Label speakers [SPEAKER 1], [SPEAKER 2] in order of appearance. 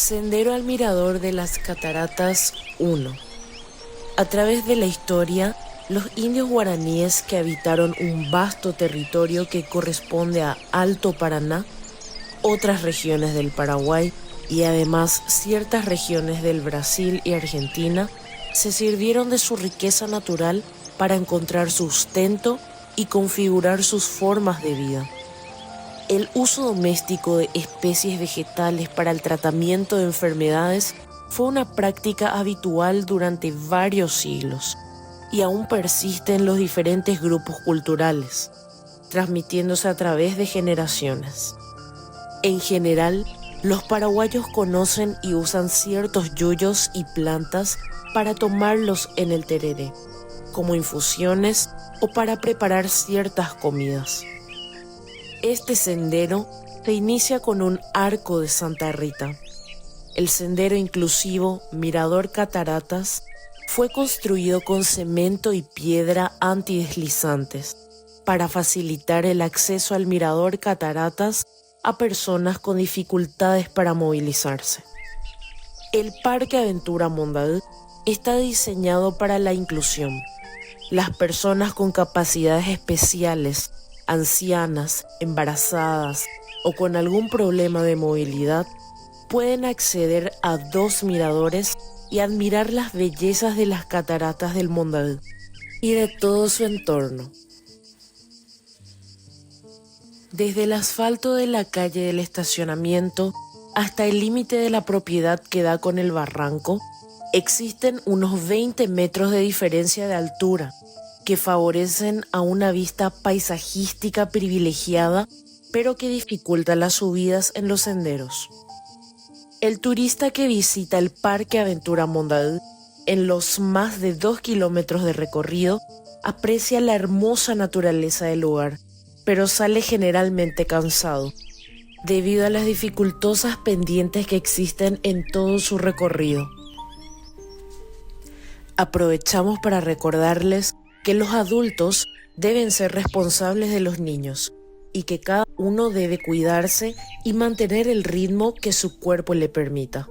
[SPEAKER 1] Sendero al Mirador de las Cataratas 1. A través de la historia, los indios guaraníes que habitaron un vasto territorio que corresponde a Alto Paraná, otras regiones del Paraguay y además ciertas regiones del Brasil y Argentina, se sirvieron de su riqueza natural para encontrar sustento y configurar sus formas de vida. El uso doméstico de especies vegetales para el tratamiento de enfermedades fue una práctica habitual durante varios siglos y aún persiste en los diferentes grupos culturales, transmitiéndose a través de generaciones. En general, los paraguayos conocen y usan ciertos yuyos y plantas para tomarlos en el tereré, como infusiones o para preparar ciertas comidas. Este sendero se inicia con un arco de Santa Rita. El sendero inclusivo Mirador Cataratas fue construido con cemento y piedra antideslizantes para facilitar el acceso al Mirador Cataratas a personas con dificultades para movilizarse. El Parque Aventura Mondaú está diseñado para la inclusión. Las personas con capacidades especiales, ancianas, embarazadas o con algún problema de movilidad pueden acceder a 2 miradores y admirar las bellezas de las cataratas del Mondaú y de todo su entorno. Desde el asfalto de la calle del estacionamiento hasta el límite de la propiedad que da con el barranco, existen unos 20 metros de diferencia de altura que favorecen a una vista paisajística privilegiada, pero que dificulta las subidas en los senderos. El turista que visita el Parque Aventura Mondaú en los más de 2 kilómetros de recorrido aprecia la hermosa naturaleza del lugar, pero sale generalmente cansado, debido a las dificultosas pendientes que existen en todo su recorrido. Aprovechamos para recordarles que los adultos deben ser responsables de los niños y que cada uno debe cuidarse y mantener el ritmo que su cuerpo le permita.